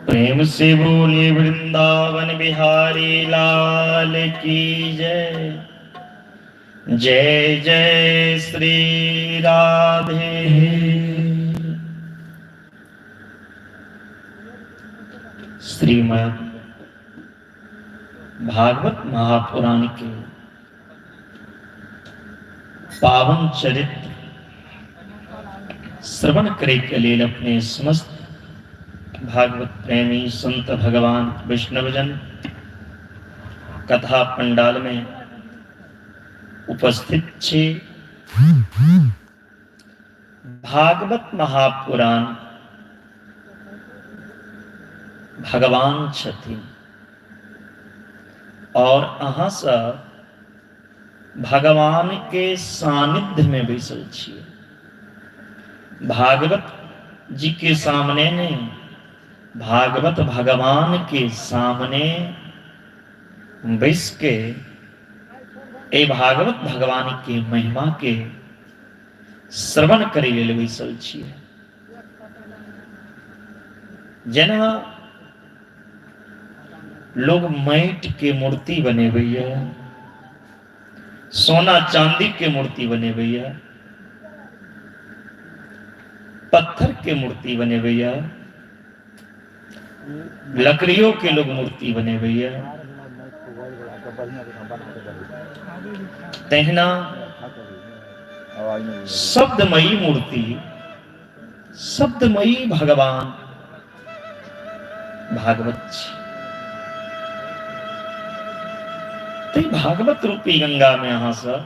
प्रेम से बोलिए वृंदावन बिहारी लाल की जय। जय जय श्री राधे। श्रीमद् भागवत महापुराण के पावन चरित्र श्रवण करे के लिए अपने समस्त भागवत प्रेमी संत भगवान वैष्णवजन कथा पंडाल में उपस्थित छे। भागवत महापुराण भगवान छथिन और अहाँ सब भगवान के सानिध्य में बैसल छिए। भागवत जी के सामने नहीं, भागवत भगवान के सामने बैस के ए भागवत भगवान के महिमा के श्रवण करे लेल बैसल छिए। जेना लोग माटि के मूर्ति बनेबैया, सोना चांदी के मूर्ति बनेबैया, पत्थर के मूर्ति बनेबैया, लकड़ियों के लोग मूर्ति बने भैया, तहना शब्दमयी मूर्ति, शब्दमयी भगवान भागवत ते भागवत रूपी गंगा में अहाँ सब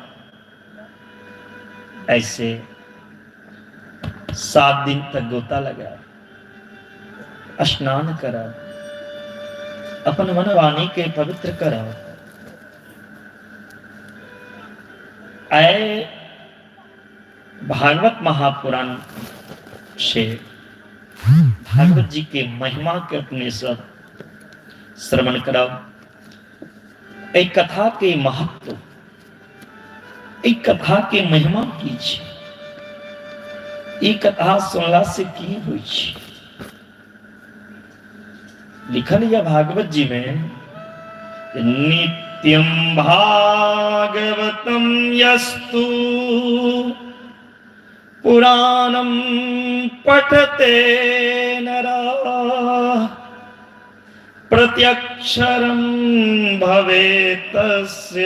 ऐसे 7 दिन तक गोता लगा, स्नान करा, अपन मन वाणी के पवित्र करा। आए भागवत महापुराण से भागवत जी के महिमा के अपने सब श्रवण कराओ। एक कथा के महत्व, एक कथा के महिमा की छे, एक कथा सुनला से की हुई छे। लिखल या भागवत जी में नित्यम भागवतम यस्तु पुराणम पठते नरा प्रत्यक्षरम भवेतस्य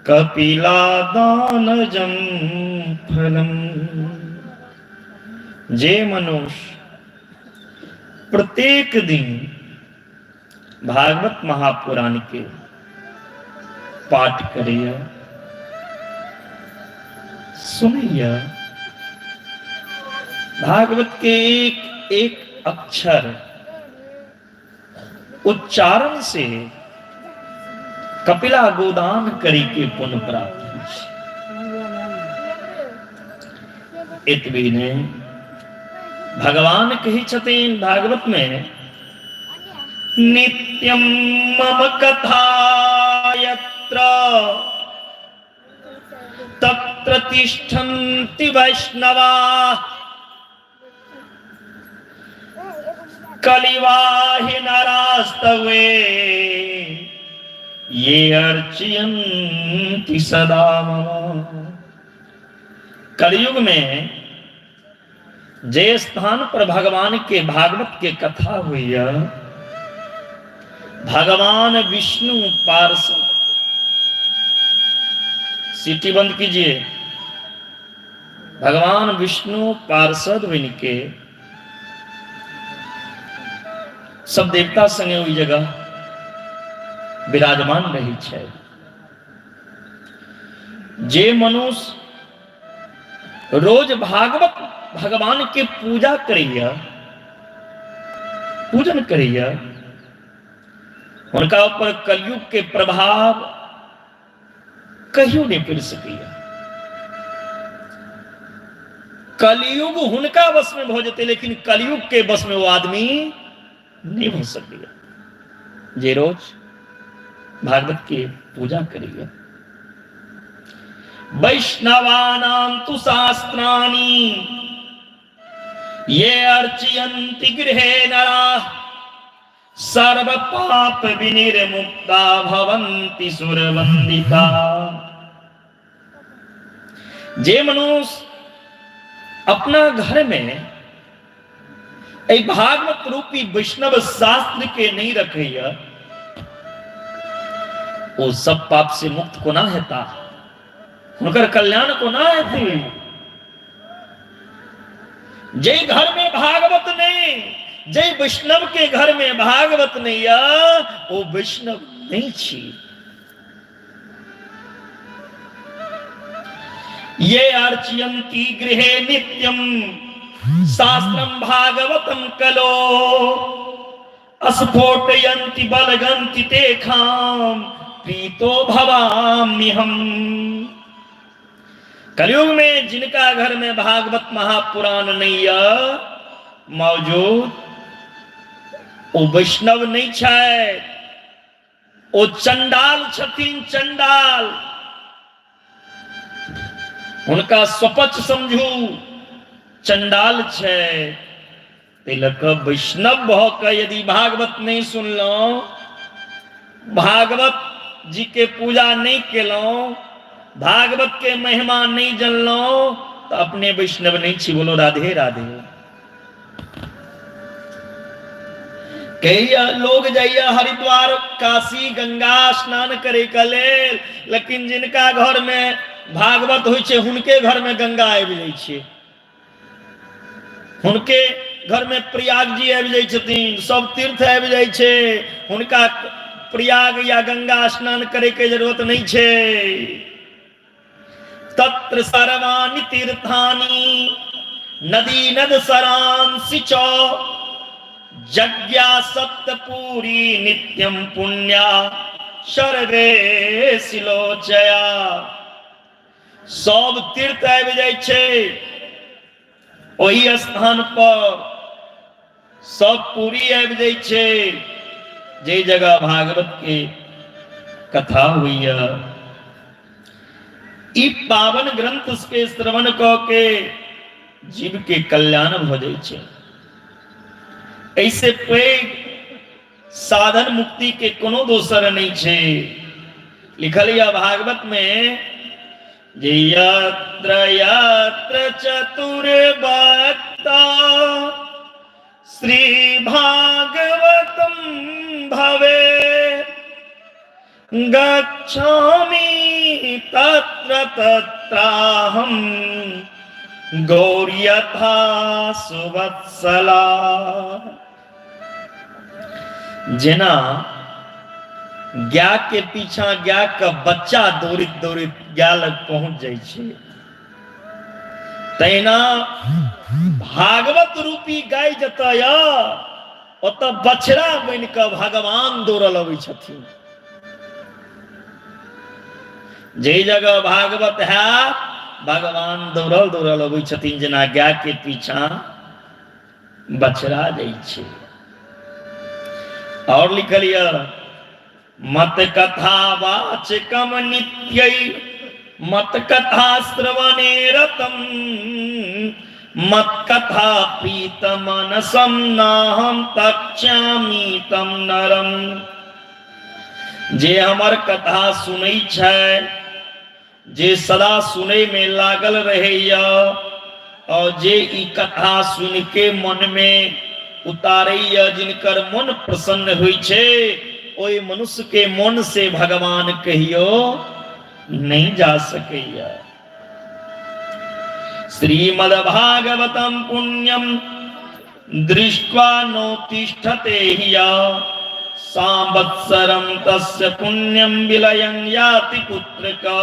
कपिलादानजं फलम। जे मनुष्य प्रत्येक दिन भागवत महापुराण के पाठ करिए, सुनिए, भागवत के एक एक अक्षर उच्चारण से कपिला गोदान करी के पुण्य प्राप्त हो। इतवी ने भगवान कही छथिन भागवत में, नित्यम मम कथा यत्र तत्र तिष्ठन्ति वैष्णवा कलिवाहि नरास्तवे ये अर्चयन्ति सदा मम। कलयुग में जे स्थान पर भगवान के भागवत के कथा हुई है, भगवान विष्णु पार्षद, सीटी बंद कीजिए, भगवान विष्णु पार्षद बन के सब देवता संगे हुई जगह विराजमान रही है। जे मनुष्य रोज भागवत भगवान के पूजा करिए, पूजन करिए, उनका ऊपर कलयुग के प्रभाव कहियो नहीं फिर सकिया। कलयुग उनका बस में हो जाते, लेकिन कलयुग के बस में वो आदमी नहीं हो सकिया। जे रोज भागवत की पूजा करिए। वैष्णवानां तु शास्त्राणि ये अर्चयन्ति गृहे नराः सर्व पाप विनिर्मुक्ता भवन्ति सुरवंदिता। जे मनुष्य अपना घर में एक भागवत रूपी वैष्णव शास्त्र के नहीं रखिया, वो सब पाप से मुक्त को ना हेता, उनकर कल्याण को ना हेती। जय घर में भागवत नहीं, जय वैष्णव के घर में भागवत नहीं या वो वैष्णव नहीं छी। ये अर्चयन्ति गृहे नित्यम शास्त्रम भागवतम कलो अस्फोटयन्ति बलगन्ति तेखाम प्रीतो भवामि हम। कलयुग में जिनका घर में भागवत महापुराण नहीं मौजूद, वो वैष्णव नहीं छे, वो चंडाल छथिन चंडाल। उनका स्वपच समझू चंडाल छे। तिलक वैष्णव भौक यदि भागवत नहीं सुन लो, भागवत जी के पूजा नहीं केलो, भागवत के महिमा नहीं जन लो, तो अपने वैष्णव नहीं छी। बोलो राधे राधे। कई लोग जाइया हरिद्वार काशी गंगा स्नान करे कले, लेकिन जिनका घर में भागवत होइ छे उनके घर में गंगा आबि जाइ छे, उनके घर में प्रयाग जी आबि जाइ छथिन, सब तीर्थ आबि जाइ छे। उनका प्रयाग या गंगा स्नान करे के जरूरत नहीं छे। तत्र सर्वाणि तीर्थानि नदी नद सरांसि च जज्ञा सप्तपूरी नित्यम पुण्या सर्वे सिलोचया। सब तीर्थ आबि जाइ छे, वही स्थान पर सब पूरी आबि जाइ छे जे जगह भागवत के कथा हुई है। ई पावन ग्रंथ के श्रवण क के जीव के कल्याण हो जाइ छे। ऐसे पैघ साधन मुक्ति के कोनो दोसर नहीं छे। लिखल या भागवत में जे यत्र यत्र चतुर्भक्ता श्री भागवतम भवे गच्छामि तत्र तत्राहं गौर्यथा सुवत्सला। जेना ज्ञा के पीछा ज्ञा का बच्चा दौड़ित दौड़ित ज्ञा लग पहुंच जाइ छे, तैना भागवत रूपी गाय जतया ओत बछड़ा बन के भगवान दौड़ल अबै छथिन। जे जगह भागवत है भगवान दौड़ल दौड़ल अबै छथिन, जेना गाय के पीछा बछड़ा जाइ छे। और लिखलिया मत कथा वाचकम नित्यै मत कथा श्रवणे रतम मत कथा प्रीतमनसं नाहं तक्ष्यामि तम नरम। जे हमर कथा सुनै छै, जे सदा सुनै में लागल रहैया, और जे ई कथा सुन के मन में उतारैया, जिनकर मन प्रसन्न होइ छे, ओई मनुष्य के मन से भगवान कहियो नहीं जा सकैया। श्रीमद् भागवतम पुण्यम दृष्ट्वा नोतिष्ठते हिया संवत्सरं तस्य पुण्यम विलयं याति पुत्रका।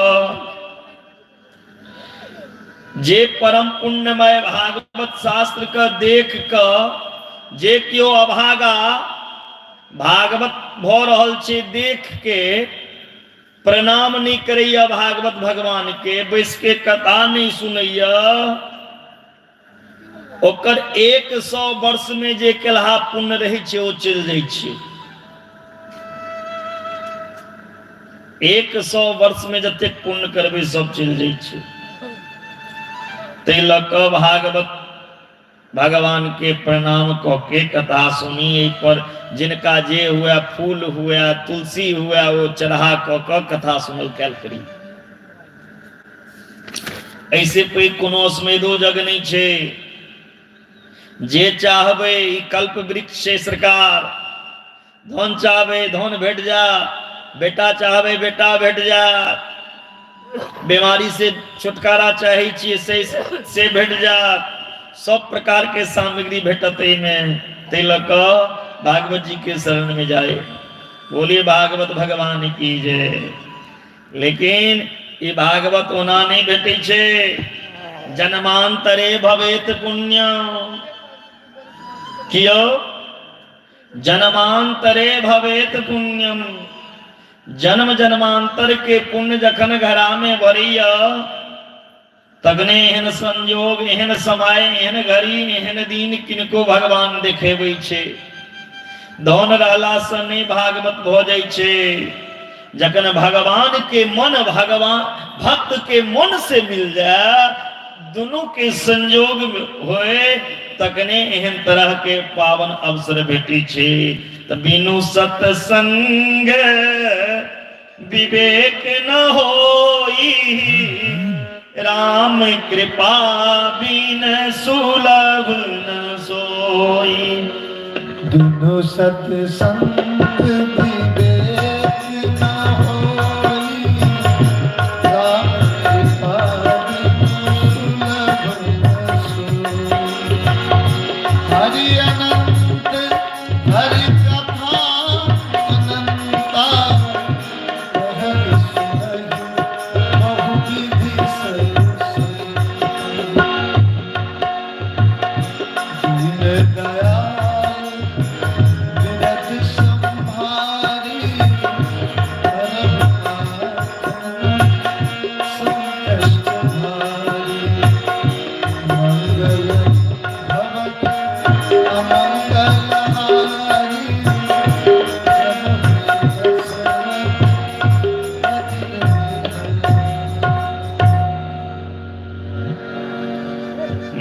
जे परम पुण्यमय भागवत शास्त्र का देख कर जे क्यों अभागा भागवत भ रहल छै देख के प्रणाम नहीं करैया भागवत भगवान के, बैस के कथा नहीं सुनैया, ओकर 100 वर्ष में जे केलहा पुण्य रहे छै ओ चल जाइ छै। 100 वर्ष में जते पुण्य करबे सब चल जाइ छै। तै लऽ कऽ भागवत भगवान के प्रणाम क के कथा सुनी, पर जिनका जे हुआ फूल हुआ तुलसी हुआ वो चढ़ा क कथा सुनल कैल करी। ऐसे कोई कोनो स्मेदो जग नहीं छे। जे चाहबे ई कल्प वृक्ष से सरकार, धन चाहबे धन भेट जा, बेटा चाहबे बेटा भेट जा, बीमारी से छुटकारा चाहे छिए से भेट जा, सब प्रकार के सामग्री भेटत में। तै लऽ कऽ भागवत जी के शरण में जाए। बोलिए भागवत भगवान की जय। लेकिन ये भागवत ओना नहीं भेटे छे। जन्मांतरे भवेत पुण्य, कियो जन्मांतरे भवेत पुण्यम, जन्म जन्मांतर के पुण्य जखन घरा में भरिया, तगने एहन संयोग एहन समय एहन घड़ी एहन दिन किनको भगवान देखेबै छे। धन रहला से नहीं भागवत भ जाइ छे। जखन भगवान के मन भगवान भक्त के मन से मिल जाए, दोनों के संयोग होए, तकने एहन तरह के पावन अवसर भेटी छे। त बिनु सत्संग विवेक न होई, राम कृपा बिन सुलभ न सोई। दुनो सत्संग विवेक न होई, राम कृपा बिन सुलभ न सोई। हरि अनंत हरि कथा अनंता, कहत सुनहि बहु विधि सर दीन दयाल विरत संभारी, संकष्ट भारी। मंगल भवत अमंगल हारी,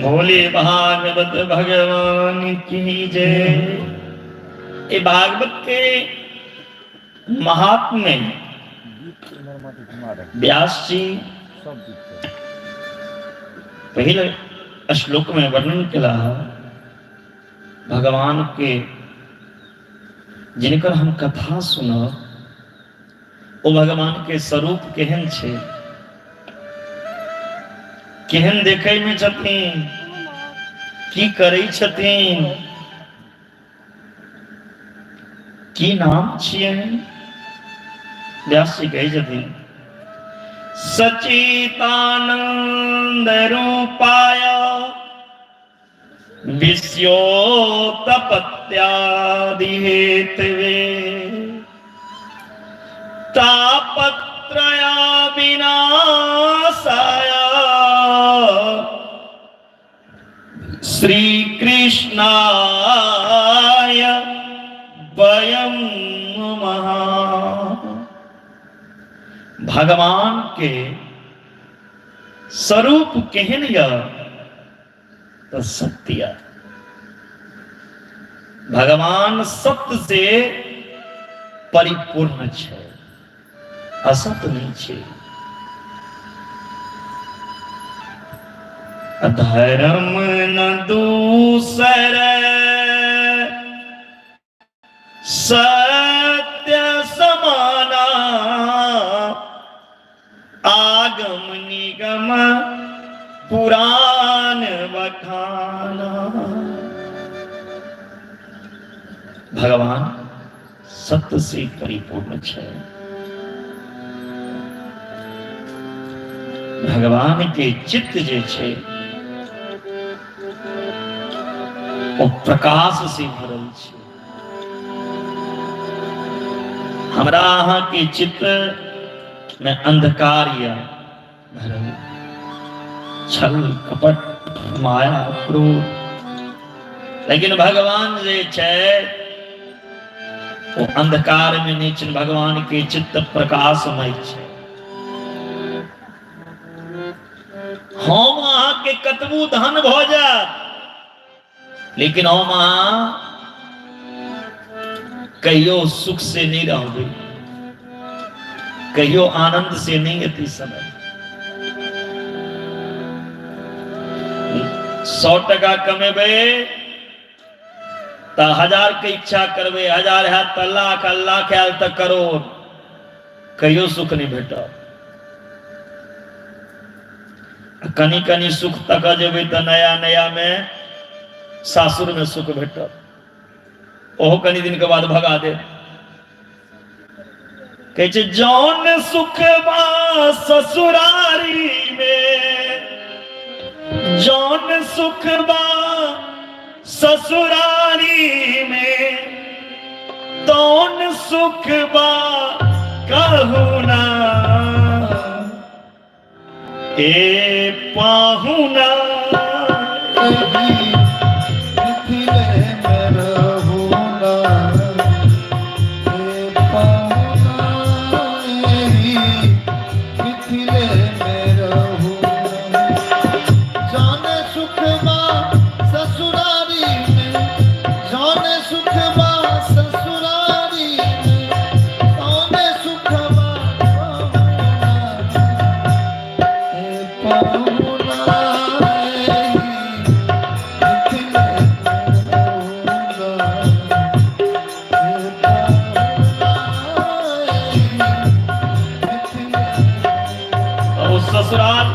भोले भागवत भगवान की जय। ये भागवत के महात्म्य व्यास जी पहले श्लोक में वर्णन किया भगवान के, जिनकर हम कथा सुना वो भगवान के स्वरूप केहन छे, केहन देखे में छथिन, की करै छथिन, की नाम छियै। व्यास जी कहै छथिन सचितानंद रूपाय विश्योत्पत्त्यादि हेतवे, तापत्रय विनाशाय श्री कृष्णाय वयं नमः। भगवान के स्वरूप केहन य तो सत्य। भगवान सत्य से परिपूर्ण छे, असत नहीं छे। धर्म न दूसर सत्य समाना, आगम निगम पुराण बखाना। भगवान सत्य से परिपूर्ण है। भगवान के चित्त जे छे वो प्रकाश से भरल छे। हमरा अहाँ के चित्र में अंधकार या छल कपट माया क्रोध, लेकिन भगवान जे छे वो अंधकार में नहीं छे, भगवान के चित्त प्रकाशमय छे। हम अहाँ के कतबू धन भ जात, लेकिन हम अहाँ कहियो सुख से नहीं रहोगे, कहियो आनंद से नहीं अति समय। 100 टका कमेबे तो 1000 के इच्छा करबे, 1000 है तो लाख, लाख है तो करोड़, कहियो सुख नहीं भेटा। कनी कनी सुख तक जेबे तो नया नया में सासुर में सुख भेटा, ओहो कनी दिन के बाद भगा दे। कहे छे जौन सुख बा ससुरारी में, जौन सुख बा ससुरारी में, तौन सुख बा कहूना ए पाहुना। ससुराल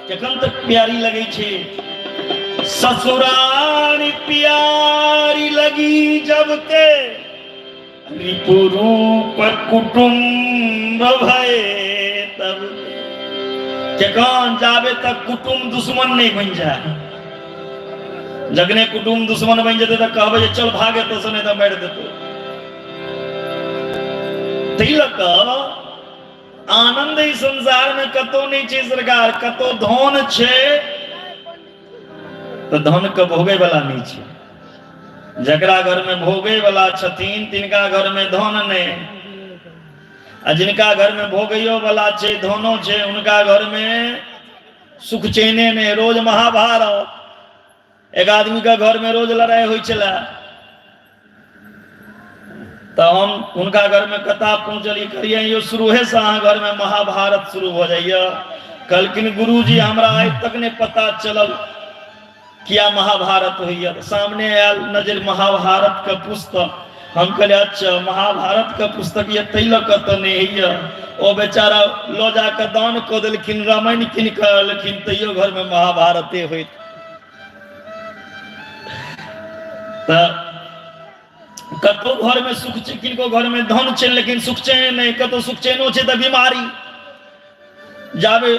जखन तक प्यारी लगे छे, ससुराल प्यारी लगी जब के, रिपुरूप कुटुंब भय तब। जखन जाबे तक कुटुंब दुश्मन नहीं बन जाए, जगने कुटुंब दुश्मन बन जाते तो कहबे चल भागे तो सने तो मार देतो। तिलक आनंद ही संसार में कतो नहीं छे सरकार, कतो धन छे तो धन के भोगे वाला नहीं छे। जकरा घर में भोगे वाला छथिन तिनका घर में धन नहीं, आ जिनका घर में भोगैयो वाला छे धनो छे उनका घर में सुख चैने ने। रोज महाभारत, एक आदमी का घर में रोज लड़ाई हुई चला, तो हम उनका घर में कथा पहुंचली करिए यो शुरू है सा घर में महाभारत शुरू हो जाइए। कलकिन गुरुजी हमरा आज तक ने पता चलल क्या महाभारत हुई। सामने आयल नजर महाभारत का पुस्तक, हम कहले अच्छा महाभारत का पुस्तक ये तैलक तो नहीं है। ओ बेचारा लो जाकर दान को दिलखिन, रामायण किन कहलखिन, तैयो घर में महाभारते हुई। कतो घर में सुख छे, किनको घर में धन छे लेकिन सुख चैन नहीं, कतो सुख चैनो छे तो बीमारी जावे,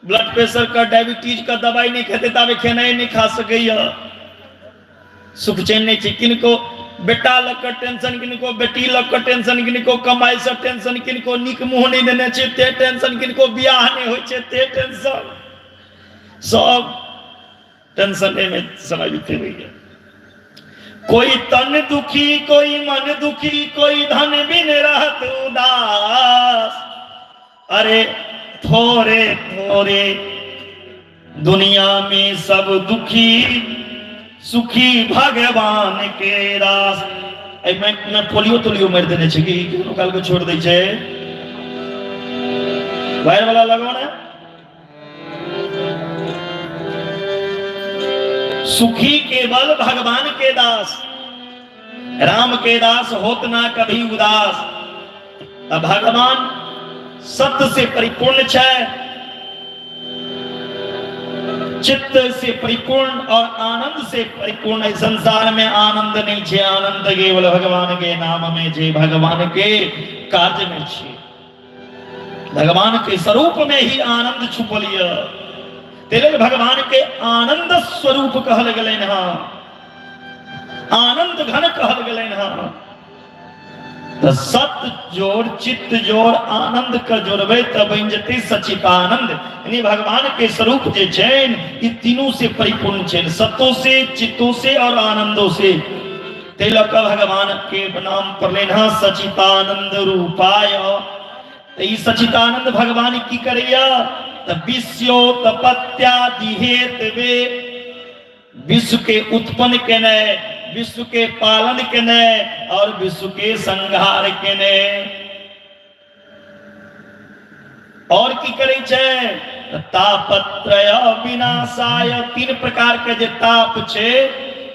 ब्लड प्रेशर का डायबिटीज का दवाई नहीं खाते तावे खाना ही नहीं खा सके। सुख चैन नहीं छे, किनको बेटा लग कर टेंशन, किनको बेटी लग कर टेंशन, किनको कमाई से टेंशन, किनको निक मुंह नहीं देने छे ते टेंशन, किनको बियाह नहीं होय छे ते टेंशन, सब टेंशन में समय बीते रही है। कोई तन दुखी, कोई मन दुखी, कोई धन बिन रहत उदास। अरे थोरे थोरे दुनिया में सब दुखी, सुखी भगवान के रास। मैं पोलियो तोलियो मार देने छे कि काल को छोड़ दे छे, वायर वाला लगाओ ना। सुखी केवल भगवान के दास, राम के दास होत ना कभी उदास। अब भगवान सत्य से परिपूर्ण छे, चित्त से परिपूर्ण और आनंद से परिपूर्ण। संसार में आनंद नहीं छे, आनंद केवल भगवान के नाम में छे, भगवान के कार्य में छे, भगवान के स्वरूप में ही आनंद छुपल है। तेरे भगवान के आनंद स्वरूप कहल गए, आनंद घन कहल गए। तो सत जोड़ चित्त जोड़ आनंद का जोड़बे तब बन जते सचितानंद। यानी भगवान के स्वरूप जे चैन ये तीनों से परिपूर्ण चैन, सतों से, चित्तों से और आनंदों से। तेलक भगवान के नाम पर लेना सचितानंद रूपाय। तो सचितानंद भगवान की करैया विश्वोत्पत्त्यादि हेतवे, विश्व के उत्पन्न केने, विश्व के पालन केने और विश्व के संहार केने। और की करे छे तापत्रय विनाशाय, तीन प्रकार के जे ताप छे,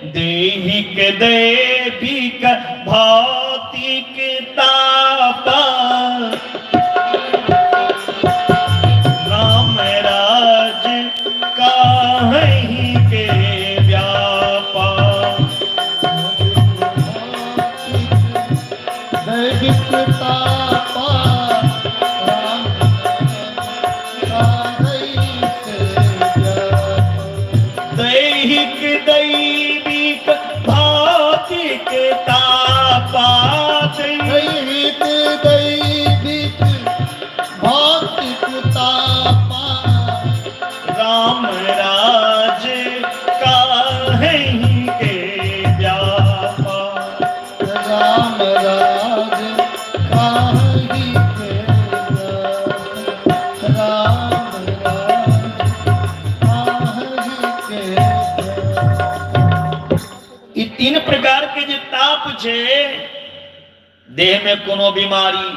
दैहिक दैविक भौतिक ताप, राम राज काहि के व्यापा। दैविक तापा राम काहि के व्यापा। दैहिक दैविक भौतिक तापा, दैहिक दैविक भौतिक तापा, राम राज काहि के व्यापा। राम राज काहि के व्यापा। राम राज काहि के व्यापा। ये तीन प्रकार के जो ताप छे, देह में कोनो बीमारी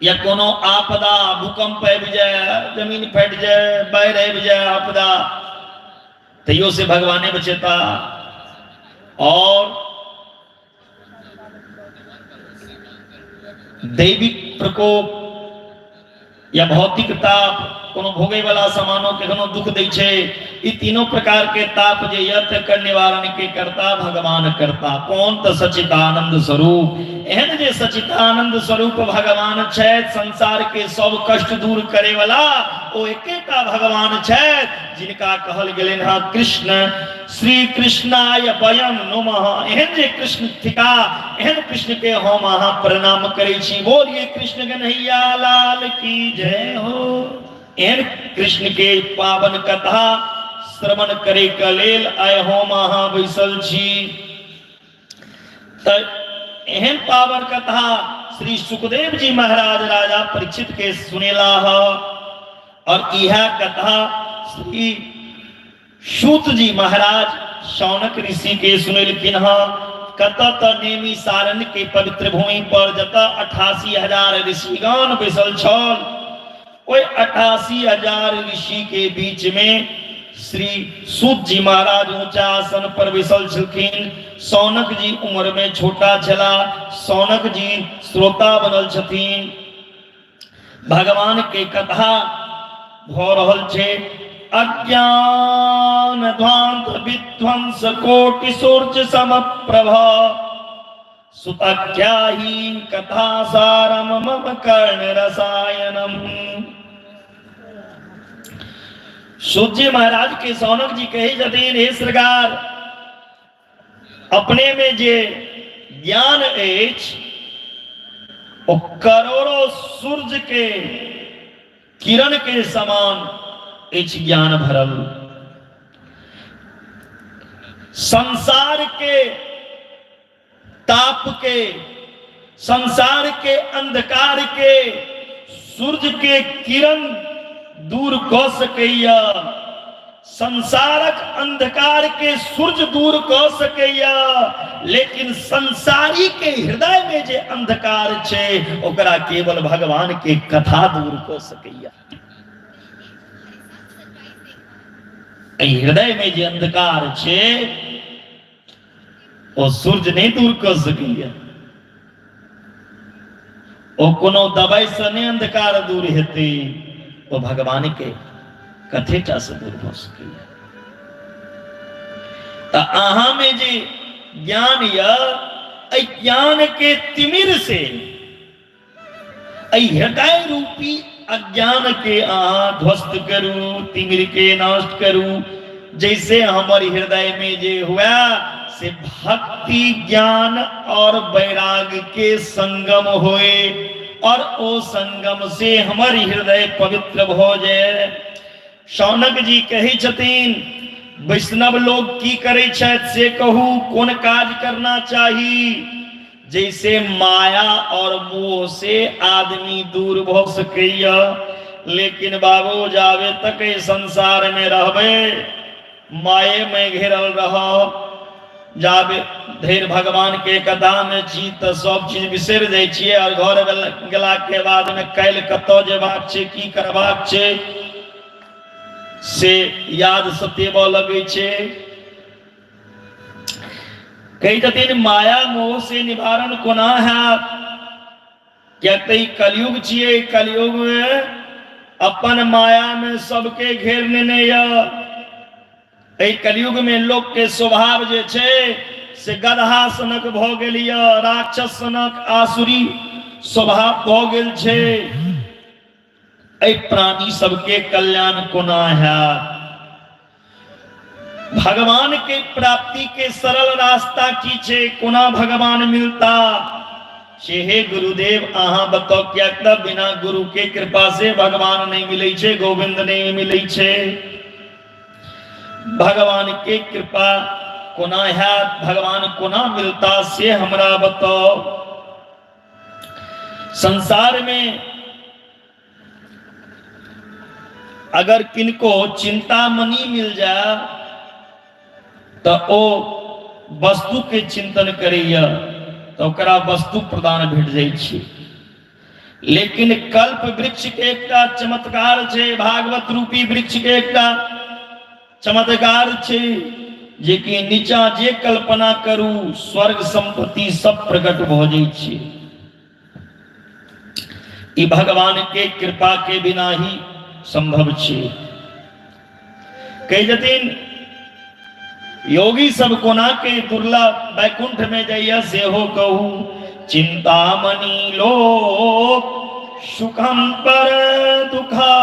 या कोनो आपदा, भूकंप आबि जाए, जमीन फट जाए, बाढ़ आबि जाए, आपदा, तैयो से भगवाने बचेता। और दैविक प्रकोप या भौतिक ताप, कोनो भोगे वाला सामानों के कोनो दुख दै छे, ई तीनों प्रकार के ताप जे यत कर निवारण के करता भगवान करता। कौन? तो सचिदानंद स्वरूप। एहन जे सचिदानंद स्वरूप भगवान छे, संसार के सब कष्ट दूर करे वाला ओ एकेटा भगवान छे, जिनका कहल गेलेन हा कृष्ण। श्री कृष्णाय वयम नमः। एहन जे कृष्ण थिका, एहन कृष्ण के हम अहाँ प्रणाम करे छी। बोलिए कृष्ण कन्हैया लाल की जय हो। एहन कृष्ण के पावन कथा श्रवण करे के लेल आय हम अहाँ बैसल छी। त एहन पावन कथा श्री सुखदेव जी महाराज राजा परीक्षित के सुनेला ह। और यह कथा श्री सूत जी महाराज शौनक ऋषि के सुनेलखिन ह। कत नेमी सारण के पवित्र भूमि पर जत 88,000 ऋषिगण बैसल छल, ओई 88,000 ऋषि के बीच में श्री सूत जी महाराज ऊंचा आसन पर बैसल छलखिन। शौनक जी उम्र में छोटा छला, शौनक जी श्रोता बनल छथिन। भगवान के कथा भ रहल छे। अज्ञान ध्वांत विध्वंस कोटि सूर्य समप्रभा, सुतज्ञाहि कथा सारम मम कर्ण रसायनम। सूत जी महाराज के शौनक जी कहे जतीन, हे श्रृगार, अपने में जे ज्ञान अछि ओ करोड़ों सूर्य के किरण के समान अछि ज्ञान भरल। संसार के ताप के, संसार के अंधकार के सूर्य के किरण दूर क सकैया, संसारक अंधकार के सूर्य दूर क सकैया, लेकिन संसारी के हृदय में जे अंधकार छे ओकरा केवल भगवान के कथा दूर क सकैया। हृदय में जे अंधकार छे ओ सूर्य नहीं दूर कर सकैया। ओ कोनो दवाई से नहीं अंधकार दूर हेते, ओ भगवान के कथेटा से दूर हो सकैया। त अहाँ में जे ज्ञान या ज्ञान के तिमिर से हृदय रूपी अज्ञान के अहाँ ध्वस्त करू, तिमिर के नष्ट करू। जैसे हमारे हृदय में जे हुआ से भक्त भक्ति ज्ञान और वैराग्य के संगम होए और ओ संगम से हमर हृदय पवित्र हो जाए। शौनक जी कही छथिन वैष्णव लोग की करे छथि से कहू कोन काज करना चाहिए। जैसे माया और मोह से आदमी दूर हो सकैया, लेकिन बाबू जावे तक संसार में रहबे माये में घेरल रहो, जाबे धैर भगवान के कथा में छी तो सब चीज बिसर जाइ छियै और घर गेला के बाद में कैल कतौ जेबाक छै की करबाक छै से याद सतेबऽ लगै छै। कई छथिन माया मोह से निवारण कोना हैत, क्या तई कलयुग छियै, कलयुग में अपन माया में सबके घेर लेने य। कलयुग में लोक के स्वभाव जे छै से गदहा सनक भ गेल य, राक्षस सनक आसुरी स्वभाव भ गेल छै। प्राणी सबके कल्याण कोना है, भगवान के प्राप्ति के सरल रास्ता की छे, कोना भगवान मिलता छे। हे गुरुदेव अहाँ बताओ क्या तब बिना गुरु के कृपा से भगवान नहीं मिले छे, गोविंद नहीं मिले छे। भगवान के कृपा कोना है, भगवान कोना मिलता से हमरा बताओ। संसार में अगर किनको चिंतामणि मिल जाए तो ओ वस्तु के चिंतन करैया तो ओकरा वस्तु प्रदान भेट जाइ छै। लेकिन कल्प वृक्ष के एकटा चमत्कार छै, भागवत रूपी वृक्ष के एकटा चमत्कार छै जे कि नीचा जे कल्पना करू स्वर्ग संपत्ति सब प्रकट भ जाइ छै। ई भगवान के कृपा के बिना ही संभव छे। कई जतिन योगी सब कोना के दुर्लभ वैकुंठ में जाइया से हो कहू। चिंतामणि लोक सुखम पर दुखा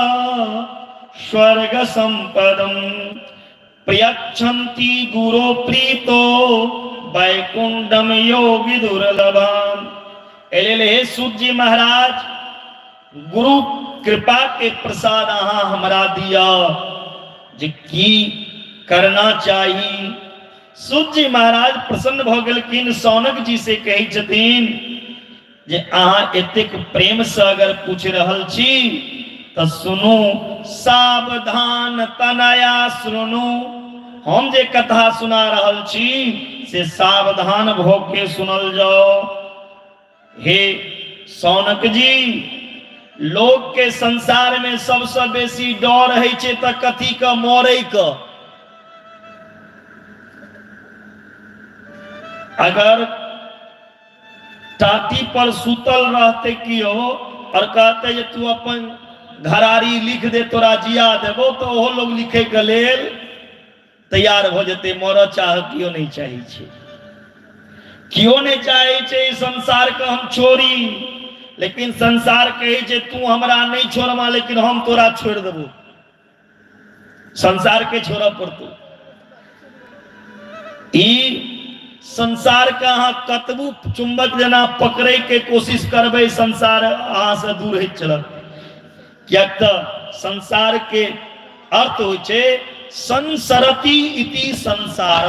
स्वर्ग संपदम प्रयच्छन्ति गुरो प्रीतो वैकुंठम योगी दुर्लभम। हे सूत जी महाराज, गुरु कृपा के प्रसाद अहाँ हमरा दिया जे की करना चाहिए। सूत जी महाराज प्रसन्न भ गेलखिन, शौनक जी से कही छथिन जे अहाँ एतेक प्रेम से अगर पूछ रहल छी तो सुनू, सावधान तनया सुनू। हम जे कथा सुना रहल छी से सावधान भ के सुनल जाओ। हे शौनक जी, लोग के संसार में सबसे बेसी डर है छे त कथी का मरे का। अगर टाटी पर सुतल रहते कियो और कहते जे तू अपन घरारी लिख दे तोरा जिया देबो तो ओहो लोग लिखे के लेल तैयार हो जेते। मर चाह कियो नहीं चाहे छे, कियो नहीं चाहे छे संसार का हम छोड़ी। लेकिन संसार कहे जे तू हमरा नहीं छोड़मा लेकिन हम तोरा छोड़ देबो। संसार के छोड़ पड़तो। ई संसार का अहाँ कतबू चुंबक जना पकड़े के कोशिश करबे संसार अहाँ से दूर है चलत। क्या संसार के अर्थ हो छे संसरती इति संसार,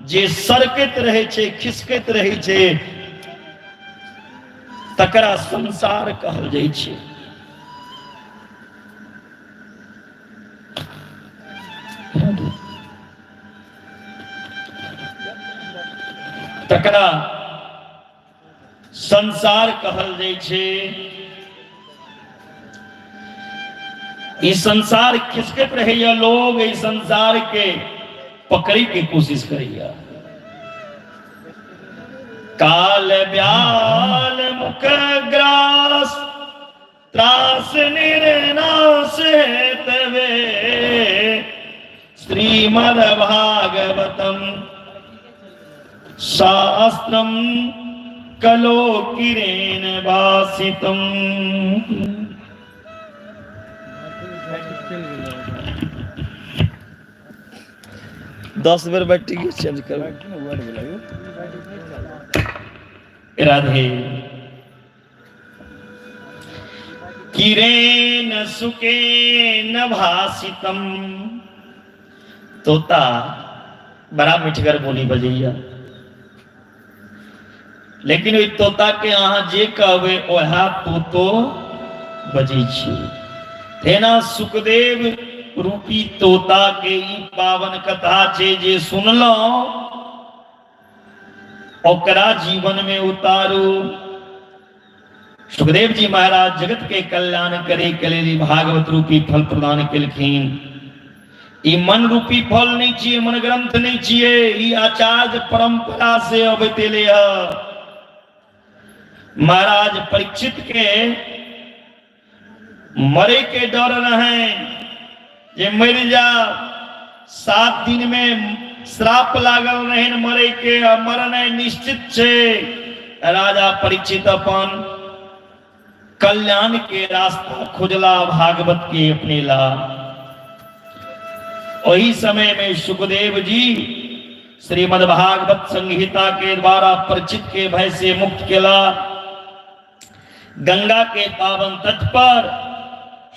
जे सरकत रहे छे खिसकत रहे छे तकरा संसार कहल जाइ छै। तकरा संसार कहल जाइ छै। ई संसार खिसकत रहैया, लोग ई संसार के पकड़े के कोशिश करैया। काल ब्याल मुख ग्रास त्रास निर्नाश तवे श्रीमद् भागवतम शास्त्रम कलो किरेन भासितम। 10 बेर बैठ चेंज कर। राधे। किरेन सुकेन भासितम, तोता बड़ा मिठगर बोली बजैया, लेकिन ओई तोता के अहाँ जे कहबै ओह तोतो बजै छी। तेना सुखदेव रूपी तोता के ई पावन कथा छे जे सुनलहुं ओकरा जीवन में उतारू। सुखदेव जी महाराज जगत के कल्याण करे के लिए भागवत रूपी फल प्रदान केलखिन। ई मन रूपी फल नहीं छिए, मन ग्रंथ नहीं छिए, ई आचार्य परंपरा से अबैत एलै है। महाराज परीक्षित के मरे के डर रहे जे मर जा, 7 दिन में श्राप लागल रहे मरे के, मरना निश्चित छे। राजा परीक्षित अपन कल्याण के रास्ता खोजला, भागवत के अपने ला। वही समय में सुखदेव जी श्रीमद् भागवत संहिता के द्वारा परीक्षित के भय से मुक्त केला। गंगा के पावन तट पर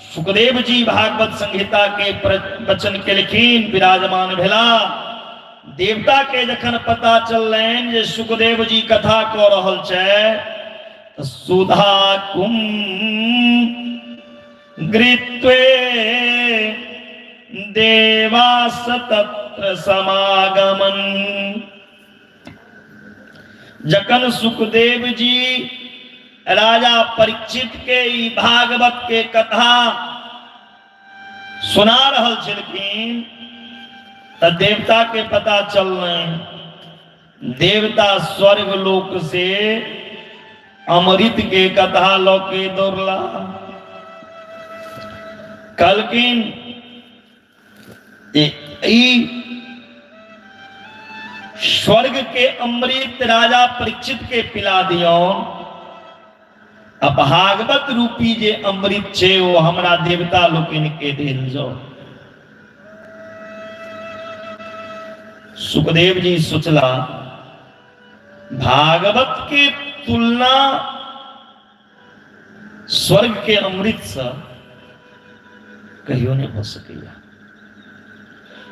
सुखदेव जी भागवत संहिता के वचन केलखिन, विराजमान भेला। देवता के जखन पता चललैन जे सुखदेव जी कथा कह रहल छै, सुधा कुम गृत्वे देवास तत्र समागमन। जखन सुखदेव जी राजा परीक्षित के ई भागवत के कथा सुना रहल छलखिन त देवता के पता चललैन। देवता स्वर्ग लोक से अमृत के कथा लौ के दौड़ला। कहलखिन स्वर्ग के अमृत राजा परीक्षित के पिला दियो, अब भागवत रूपी जे अमृत छे वो हमरा देवता लोकन के देल जाओ। सुखदेव जी सोचला भागवत के तुलना स्वर्ग के अमृत से कहियो नहीं हो सकेगा।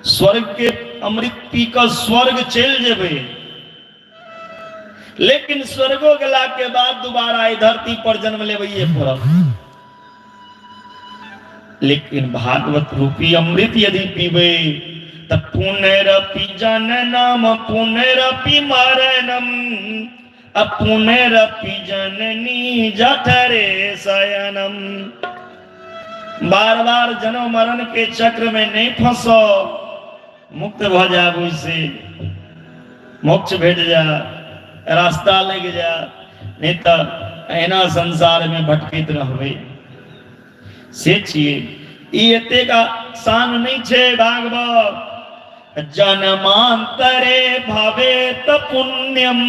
स्वर्ग के अमृत पी कर स्वर्ग चल जेबे, लेकिन स्वर्गो गेला के बाद दोबारा ई धरती पर जन्म लेबे पड़त। लेकिन भागवत रूपी अमृत यदि पीबे त पुनरपि जननम पुनरपि मरणम पुनरपि जननी जठरे शयनम। बार बार जन्म मरण के चक्र में नहीं फंसो, मुक्त भ जाबू से मोक्ष भेट जा, रास्ता लग जा, नहीं तो एना संसार में भटकित रहबे। से छिए ई एते का शान नहीं छे भागवत। जन्मांतरे भवेत पुण्यम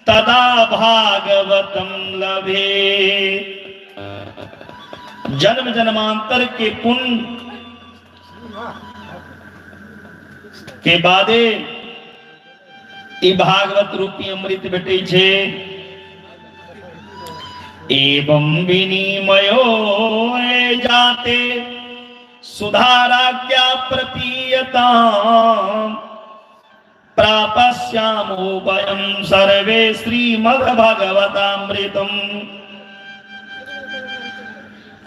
तदा भागवतम लभे। जन्म जन्मांतर के पुण्य के बादे ई भागवत रूपी अमृत भेटे छे। एवं विनिमयो जाते सुधारा क्या प्रपीयता प्रापस्यामो वयं सर्वे श्रीमद्भगवतामृतम।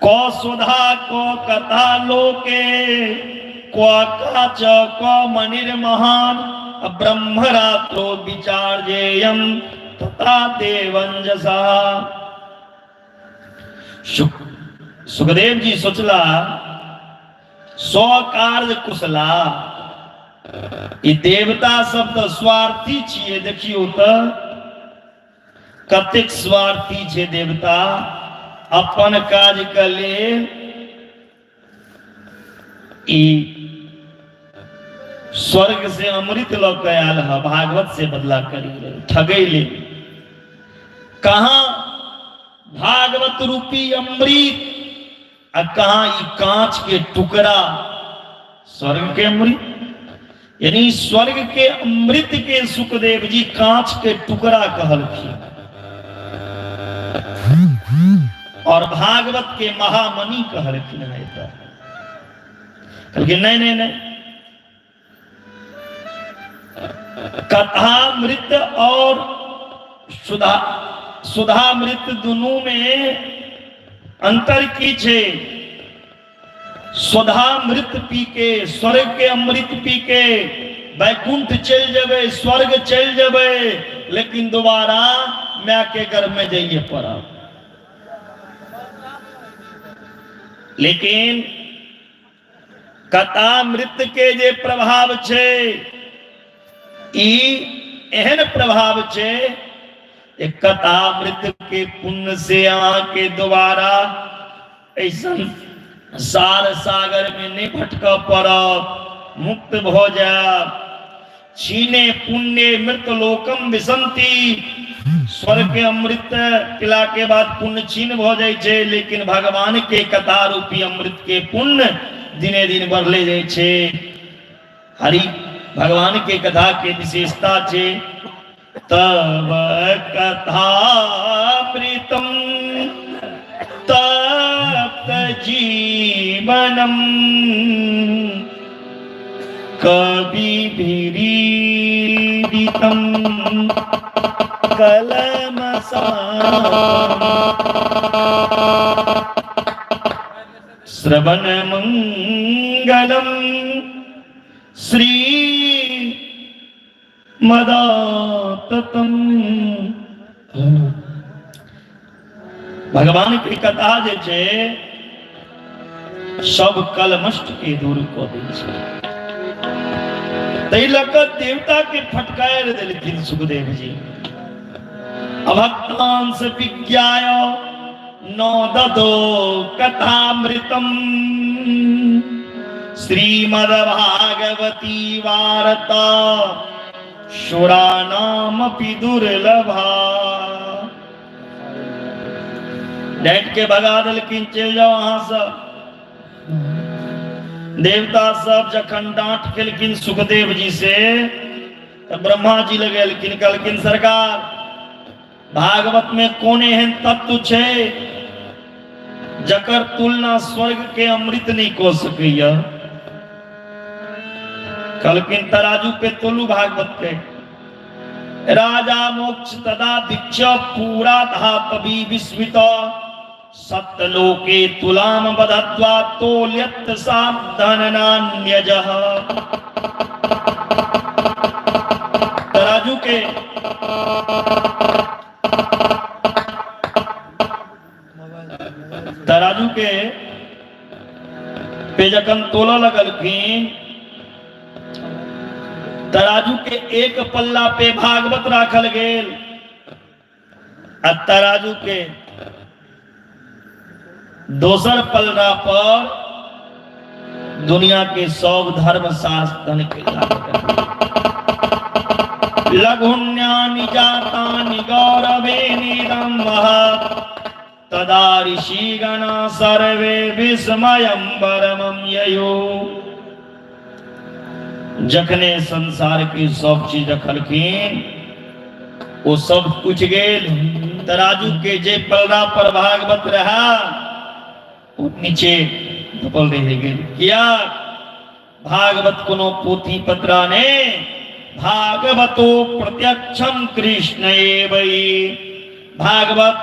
को सुधा को कथा लोके को काच को मनिर्महान ब्रह्मरात्रो विचार्येयं तथा देवंजसा। सुखदेव जी सोचला सौ कार्य कुशला। ई देवता सब तो स्वार्थी छिए, देखियो तो कतेक स्वार्थी छे देवता। अपन काज के लेल ई स्वर्ग से अमृत लौ के आयल है, भागवत से बदला करी ले, ठगई ले। कहां भागवत रूपी अमृत आ कहां ई कांच के टुकड़ा स्वर्ग के अमृत। यानी स्वर्ग के अमृत के सुखदेव जी कांच के टुकड़ा कहलखिन और भागवत के महामणि कहलखिन है। कहलखिन नहीं नहीं नहीं, कथामृत और सुधामृत दोनों में अंतर की छे। सुधामृत पी के, स्वर्ग के अमृत पी के वैकुंठ चल जावे, स्वर्ग चल जावे, लेकिन दोबारा मैं के घर में जाइए पड़ा। लेकिन कथामृत के जे प्रभाव छे, एहन प्रभाव छे, कथामृत के पुण्य से आके दोबारा ऐसा सार सागर में नहीं भटक पड़, मुक्त हो जा। छीने पुण्य मृत लोकम विसंति, स्वर्ग के अमृत पिला के बाद पुण्य छीन हो जाए छे, लेकिन भगवान के कथा रूपी अमृत के पुण्य दिने दिन बढ़ले जाए छे। हरि भगवान के कथा के विशेषता छे, तब कथामृतम तप्त जीवनम कविभिरीडितम श्रवण मंगलम श्री मदाततम। भगवान की कथा जे छे सब कलमष्ट के दूर को दै छे। तै लक देवता के फटकार देलखिन सुखदेव जी। अभक्तांस विज्ञाय नो ददो कथामृतम श्रीमद्भागवती वार्ता शुरानामपि दुर्लभा। डैट के भगा दलकिन, चल जाओ वहां से। देवता सब जखन डांट खेलकिन सुखदेव जी से, तो ब्रह्मा जी लगेलकिन, कहलकिन सरकार भागवत में कौन एहन तत्व छे जकर तुलना स्वर्ग के अमृत नहीं को सकैया। कहलकिन तराजू पे तोलू भागवत के। राजा मोक्ष तदा दीक्ष पूरा धातवी विस्मित सत्यलोके तुलाम बदत्वा तोल्यत साधननान्यजः। तराजू के पे जखन तोला लगलखिन, तराजू के एक पल्ला पे भागवत राखल गेल, आ तराजू के दोसर पल्ला पर दुनिया के सब धर्म शास्त्र के लघुन्यानि जातानि गौरवेनिदं महत् तदा ऋषिगणा सर्वे विस्मयं परमं ययो। जखने संसार की सब चीज रखलखिन, वो सब कुछ गेल। तराजू के जे पलड़ा पर भागवत रहा, वो नीचे धपल रह गेल। किया भागवत कोनो पोथी पत्रा ने, भागवतो प्रत्यक्षम कृष्ण एवै। भागवत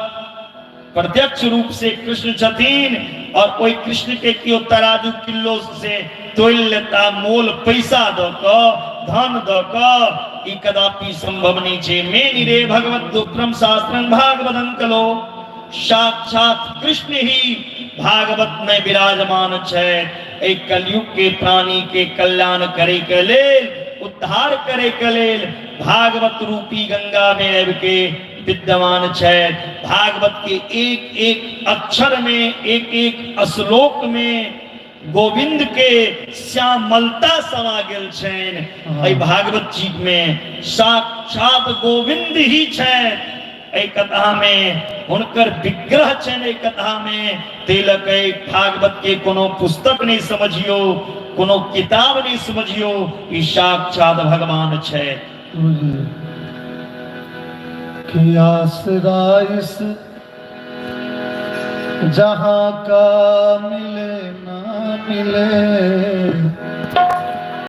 प्रत्यक्ष रूप से कृष्ण छथिन, और कोई कृष्ण के क्यों तराजू किलो से तोल लेता, मोल पैसा दो को, धन दो को, ई कदापि संभव नहीं छे। मेनि रे भगवत दुप्रम शास्त्रं भागवतं कलो। साक्षात कृष्ण ही भागवत में विराजमान छे। एक कलयुग के प्राणी के कल्याण करे के लेल, उद्धार करे के लेल भागवत रूपी गंगा में आबि के विद्यमान छे। भागवत के एक एक अक्षर में, एक एक श्लोक में गोविंद के श्यामलता समा गेल छेन। एहि भागवत जी में साक्षात गोविंद ही छे। एहि कथा में हुनकर विग्रह छेन। एहि कथा में तिलक भागवत के कोनो पुस्तक नहीं समझियो, कोनो किताब नहीं समझियो ई साक्षात भगवान छे। कि आसरा इस जहां का मिले ना मिले,